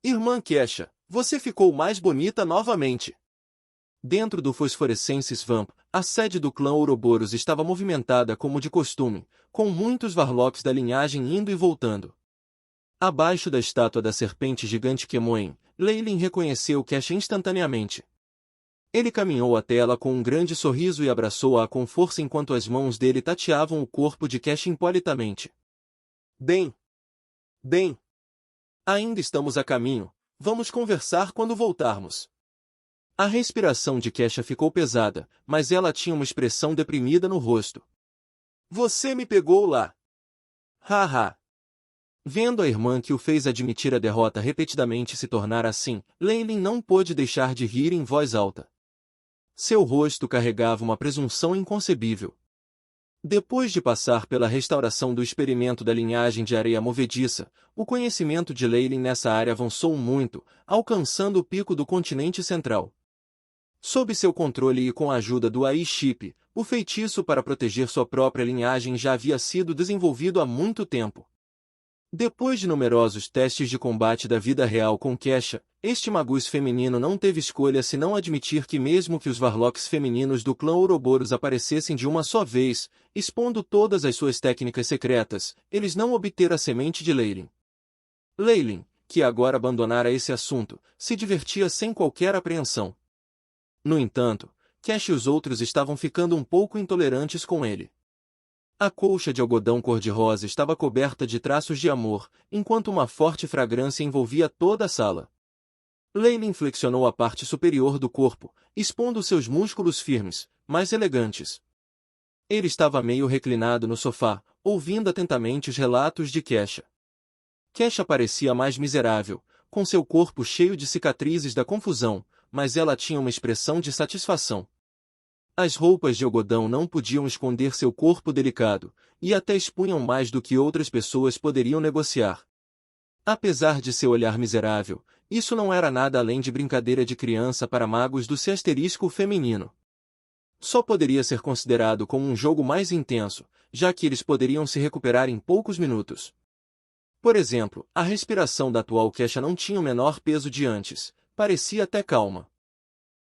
Irmã Kesha, você ficou mais bonita novamente. Dentro do Phosphorescence Swamp, a sede do clã Ouroboros estava movimentada como de costume, com muitos Varlocks da linhagem indo e voltando. Abaixo da estátua da serpente gigante Kemoen, Leyline reconheceu Kesha instantaneamente. Ele caminhou até ela com um grande sorriso e abraçou-a com força enquanto as mãos dele tateavam o corpo de Kesha impolitamente. Bem. Ainda estamos a caminho, vamos conversar quando voltarmos. A respiração de Kesha ficou pesada, mas ela tinha uma expressão deprimida no rosto. Você me pegou lá. Haha. Vendo a irmã que o fez admitir a derrota repetidamente se tornar assim, Leyline não pôde deixar de rir em voz alta. Seu rosto carregava uma presunção inconcebível. Depois de passar pela restauração do experimento da linhagem de areia movediça, o conhecimento de Leyline nessa área avançou muito, alcançando o pico do continente central. Sob seu controle e com a ajuda do AI-Chip, o feitiço para proteger sua própria linhagem já havia sido desenvolvido há muito tempo. Depois de numerosos testes de combate da vida real com Kesha, este magus feminino não teve escolha senão admitir que mesmo que os Varlocks femininos do clã Ouroboros aparecessem de uma só vez, expondo todas as suas técnicas secretas, eles não obteram a semente de Leyline. Leyline, que agora abandonara esse assunto, se divertia sem qualquer apreensão. No entanto, Kesha e os outros estavam ficando um pouco intolerantes com ele. A colcha de algodão cor-de-rosa estava coberta de traços de amor, enquanto uma forte fragrância envolvia toda a sala. Leyline flexionou a parte superior do corpo, expondo seus músculos firmes, mais elegantes. Ele estava meio reclinado no sofá, ouvindo atentamente os relatos de Kesha. Kesha parecia mais miserável, com seu corpo cheio de cicatrizes da confusão, mas ela tinha uma expressão de satisfação. As roupas de algodão não podiam esconder seu corpo delicado, e até expunham mais do que outras pessoas poderiam negociar. Apesar de seu olhar miserável, isso não era nada além de brincadeira de criança para magos do C feminino. Só poderia ser considerado como um jogo mais intenso, já que eles poderiam se recuperar em poucos minutos. Por exemplo, a respiração da atual Kesha não tinha o menor peso de antes, parecia até calma.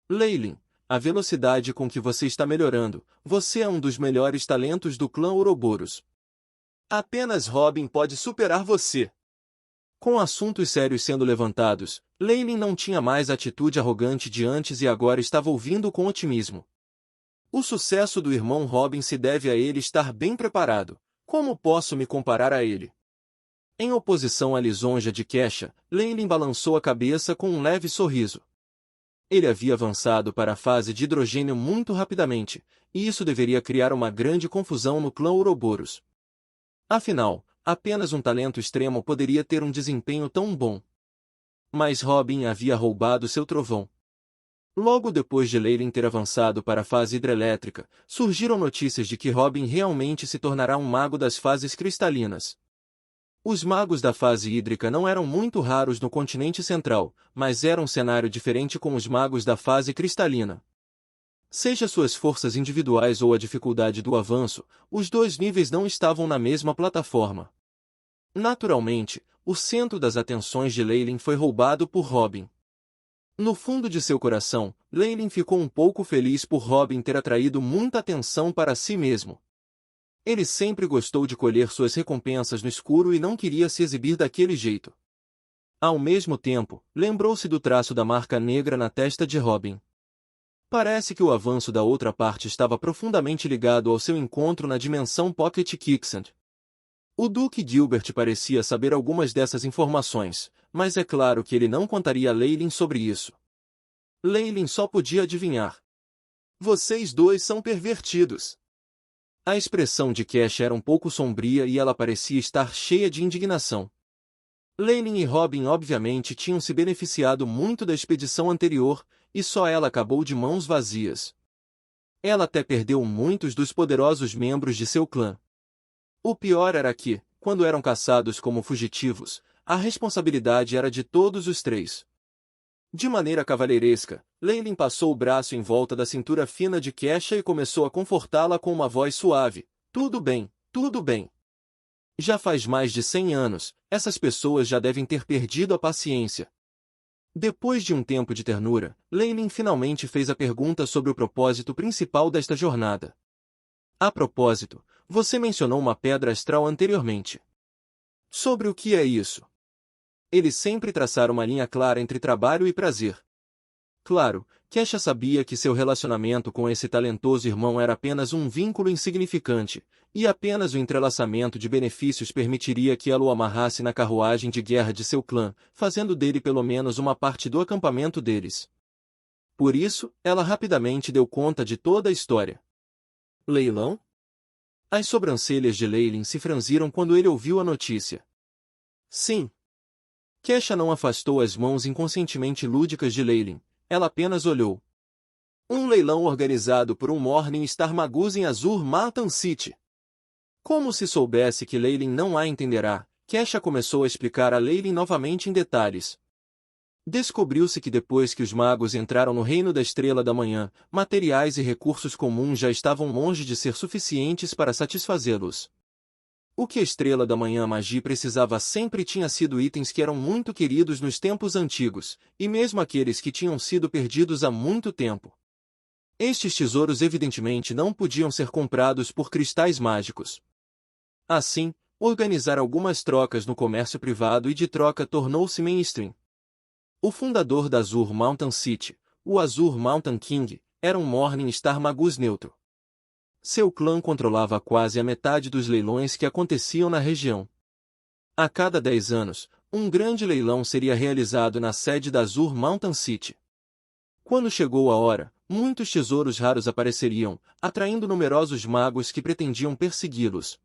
Leyline, a velocidade com que você está melhorando, você é um dos melhores talentos do clã Ouroboros. Apenas Robin pode superar você. Com assuntos sérios sendo levantados, Leyline não tinha mais a atitude arrogante de antes e agora estava ouvindo com otimismo. O sucesso do irmão Robin se deve a ele estar bem preparado. Como posso me comparar a ele? Em oposição à lisonja de Kesha, Leyline balançou a cabeça com um leve sorriso. Ele havia avançado para a fase de hidrogênio muito rapidamente, e isso deveria criar uma grande confusão no clã Ouroboros. Afinal, apenas um talento extremo poderia ter um desempenho tão bom. Mas Robin havia roubado seu trovão. Logo depois de Leyline ter avançado para a fase hidrelétrica, surgiram notícias de que Robin realmente se tornará um mago das fases cristalinas. Os magos da fase hídrica não eram muito raros no continente central, mas era um cenário diferente com os magos da fase cristalina. Seja suas forças individuais ou a dificuldade do avanço, os dois níveis não estavam na mesma plataforma. Naturalmente, o centro das atenções de Leyline foi roubado por Robin. No fundo de seu coração, Leyline ficou um pouco feliz por Robin ter atraído muita atenção para si mesmo. Ele sempre gostou de colher suas recompensas no escuro e não queria se exibir daquele jeito. Ao mesmo tempo, lembrou-se do traço da marca negra na testa de Robin. Parece que o avanço da outra parte estava profundamente ligado ao seu encontro na dimensão Pocket Quicksand. O Duque Gilbert parecia saber algumas dessas informações, mas é claro que ele não contaria a Leyline sobre isso. Leyline só podia adivinhar. Vocês dois são pervertidos. A expressão de Kesha era um pouco sombria e ela parecia estar cheia de indignação. Leyline e Robin obviamente tinham se beneficiado muito da expedição anterior, e só ela acabou de mãos vazias. Ela até perdeu muitos dos poderosos membros de seu clã. O pior era que, quando eram caçados como fugitivos, a responsabilidade era de todos os três. De maneira cavalheiresca, Leyline passou o braço em volta da cintura fina de Kesha e começou a confortá-la com uma voz suave. Tudo bem, tudo bem. Já faz mais de 100 anos, essas pessoas já devem ter perdido a paciência. Depois de um tempo de ternura, Leilin finalmente fez a pergunta sobre o propósito principal desta jornada. A propósito, você mencionou uma pedra astral anteriormente. Sobre o que é isso? Eles sempre traçaram uma linha clara entre trabalho e prazer. Claro, Kesha sabia que seu relacionamento com esse talentoso irmão era apenas um vínculo insignificante, e apenas o entrelaçamento de benefícios permitiria que ela o amarrasse na carruagem de guerra de seu clã, fazendo dele pelo menos uma parte do acampamento deles. Por isso, ela rapidamente deu conta de toda a história. Leilão? As sobrancelhas de Leilin se franziram quando ele ouviu a notícia. Sim. Kesha não afastou as mãos inconscientemente lúdicas de Leilin. Ela apenas olhou. Um leilão organizado por um Morning Star Magus em Azur Mountain City. Como se soubesse que Leilin não a entenderá, Kesha começou a explicar a Leilin novamente em detalhes. Descobriu-se que depois que os magos entraram no Reino da Estrela da Manhã, materiais e recursos comuns já estavam longe de ser suficientes para satisfazê-los. O que a Estrela da Manhã Magi precisava sempre tinha sido itens que eram muito queridos nos tempos antigos, e mesmo aqueles que tinham sido perdidos há muito tempo. Estes tesouros evidentemente não podiam ser comprados por cristais mágicos. Assim, organizar algumas trocas no comércio privado e de troca tornou-se mainstream. O fundador da Azur Mountain City, o Azur Mountain King, era um Morning Star Magus neutro. Seu clã controlava quase a metade dos leilões que aconteciam na região. A cada 10 anos, um grande leilão seria realizado na sede da Azur Mountain City. Quando chegou a hora, muitos tesouros raros apareceriam, atraindo numerosos magos que pretendiam persegui-los.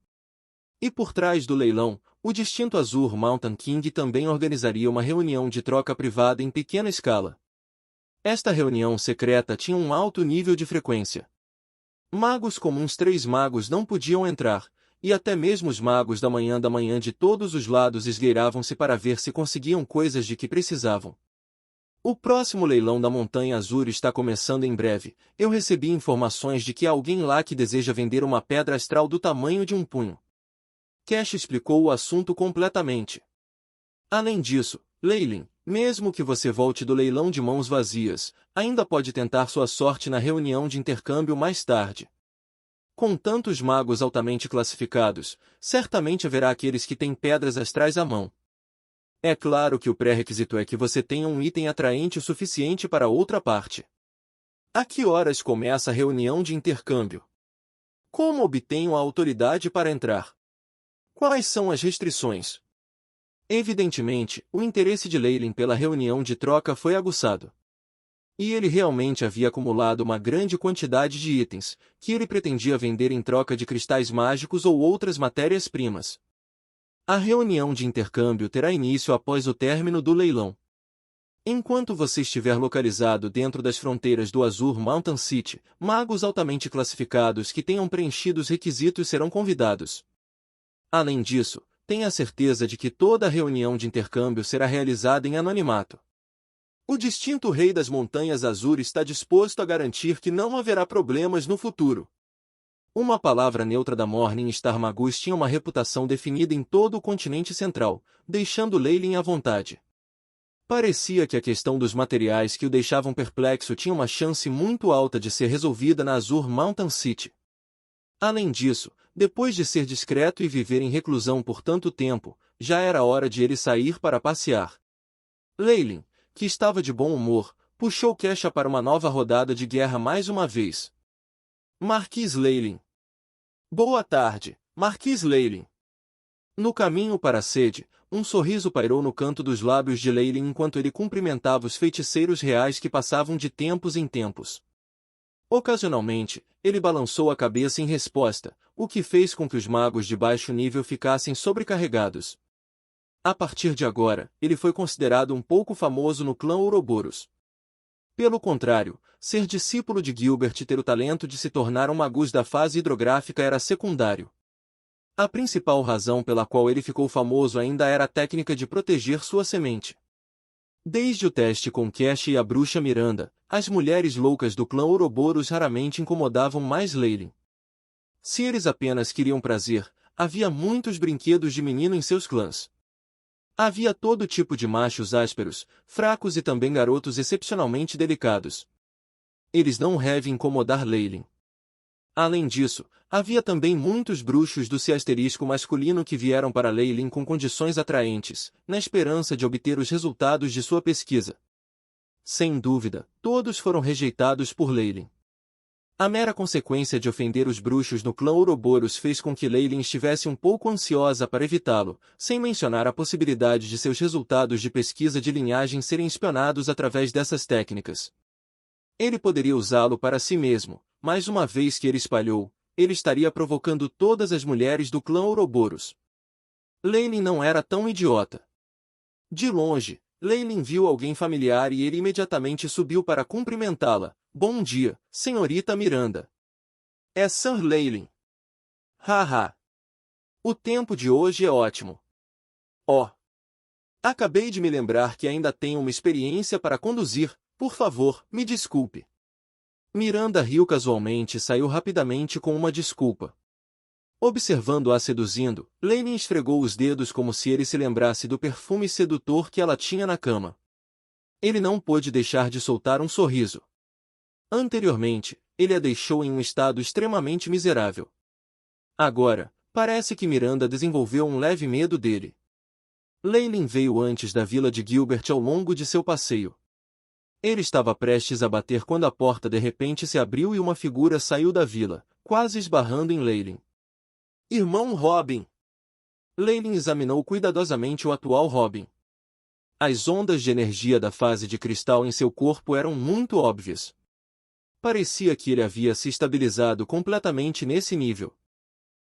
E por trás do leilão, o distinto Azur Mountain King também organizaria uma reunião de troca privada em pequena escala. Esta reunião secreta tinha um alto nível de frequência. Magos comuns 3 magos não podiam entrar, e até mesmo os magos da manhã de todos os lados esgueiravam-se para ver se conseguiam coisas de que precisavam. O próximo leilão da Montanha Azul está começando em breve. Eu recebi informações de que há alguém lá que deseja vender uma pedra astral do tamanho de um punho. Cash explicou o assunto completamente. Além disso, Leilin, mesmo que você volte do leilão de mãos vazias, ainda pode tentar sua sorte na reunião de intercâmbio mais tarde. Com tantos magos altamente classificados, certamente haverá aqueles que têm pedras astrais à mão. É claro que o pré-requisito é que você tenha um item atraente o suficiente para outra parte. A que horas começa a reunião de intercâmbio? Como obtenho a autoridade para entrar? Quais são as restrições? Evidentemente, o interesse de Leilin pela reunião de troca foi aguçado. E ele realmente havia acumulado uma grande quantidade de itens, que ele pretendia vender em troca de cristais mágicos ou outras matérias-primas. A reunião de intercâmbio terá início após o término do leilão. Enquanto você estiver localizado dentro das fronteiras do Azur Mountain City, magos altamente classificados que tenham preenchido os requisitos serão convidados. Além disso, tenha certeza de que toda a reunião de intercâmbio será realizada em anonimato. O distinto Rei das Montanhas Azul está disposto a garantir que não haverá problemas no futuro. Uma palavra neutra da Morning Star Magus tinha uma reputação definida em todo o continente central, deixando Leilin à vontade. Parecia que a questão dos materiais que o deixavam perplexo tinha uma chance muito alta de ser resolvida na Azur Mountain City. Além disso, depois de ser discreto e viver em reclusão por tanto tempo, já era hora de ele sair para passear. Leilin, que estava de bom humor, puxou Kesha para uma nova rodada de guerra mais uma vez. Marquis Leilin. Boa tarde, Marquis Leilin. No caminho para a sede, um sorriso pairou no canto dos lábios de Leilin enquanto ele cumprimentava os feiticeiros reais que passavam de tempos em tempos. Ocasionalmente, ele balançou a cabeça em resposta, o que fez com que os magos de baixo nível ficassem sobrecarregados. A partir de agora, ele foi considerado um pouco famoso no clã Ouroboros. Pelo contrário, ser discípulo de Gilbert e ter o talento de se tornar um magus da fase hidrográfica era secundário. A principal razão pela qual ele ficou famoso ainda era a técnica de proteger sua semente. Desde o teste com Cash e a bruxa Miranda, as mulheres loucas do clã Ouroboros raramente incomodavam mais Leilin. Se eles apenas queriam prazer, havia muitos brinquedos de menino em seus clãs. Havia todo tipo de machos ásperos, fracos e também garotos excepcionalmente delicados. Eles não devem incomodar Leylin. Além disso, havia também muitos bruxos do C masculino que vieram para Leylin com condições atraentes, na esperança de obter os resultados de sua pesquisa. Sem dúvida, todos foram rejeitados por Leylin. A mera consequência de ofender os bruxos no clã Ouroboros fez com que Leylin estivesse um pouco ansiosa para evitá-lo, sem mencionar a possibilidade de seus resultados de pesquisa de linhagem serem espionados através dessas técnicas. Ele poderia usá-lo para si mesmo, mas uma vez que ele espalhou, ele estaria provocando todas as mulheres do clã Ouroboros. Leylin não era tão idiota. De longe, Leylin viu alguém familiar e ele imediatamente subiu para cumprimentá-la. Bom dia, senhorita Miranda. É Sir Leylin. Haha. O tempo de hoje é ótimo. Oh. Acabei de me lembrar que ainda tenho uma experiência para conduzir, por favor, me desculpe. Miranda riu casualmente e saiu rapidamente com uma desculpa. Observando-a seduzindo, Leylin esfregou os dedos como se ele se lembrasse do perfume sedutor que ela tinha na cama. Ele não pôde deixar de soltar um sorriso. Anteriormente, ele a deixou em um estado extremamente miserável. Agora, parece que Miranda desenvolveu um leve medo dele. Leylin veio antes da vila de Gilbert ao longo de seu passeio. Ele estava prestes a bater quando a porta de repente se abriu e uma figura saiu da vila, quase esbarrando em Leylin. Irmão Robin! Leylin examinou cuidadosamente o atual Robin. As ondas de energia da fase de cristal em seu corpo eram muito óbvias. Parecia que ele havia se estabilizado completamente nesse nível.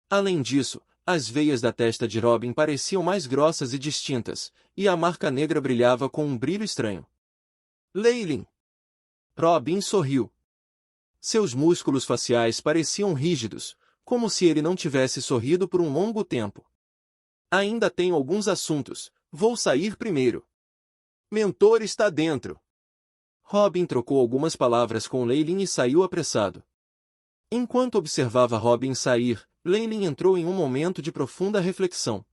Além disso, as veias da testa de Robin pareciam mais grossas e distintas, e a marca negra brilhava com um brilho estranho. Leylin! Robin sorriu. Seus músculos faciais pareciam rígidos, como se ele não tivesse sorrido por um longo tempo. Ainda tenho alguns assuntos, vou sair primeiro. Mentor está dentro. Robin trocou algumas palavras com Leylin e saiu apressado. Enquanto observava Robin sair, Leylin entrou em um momento de profunda reflexão.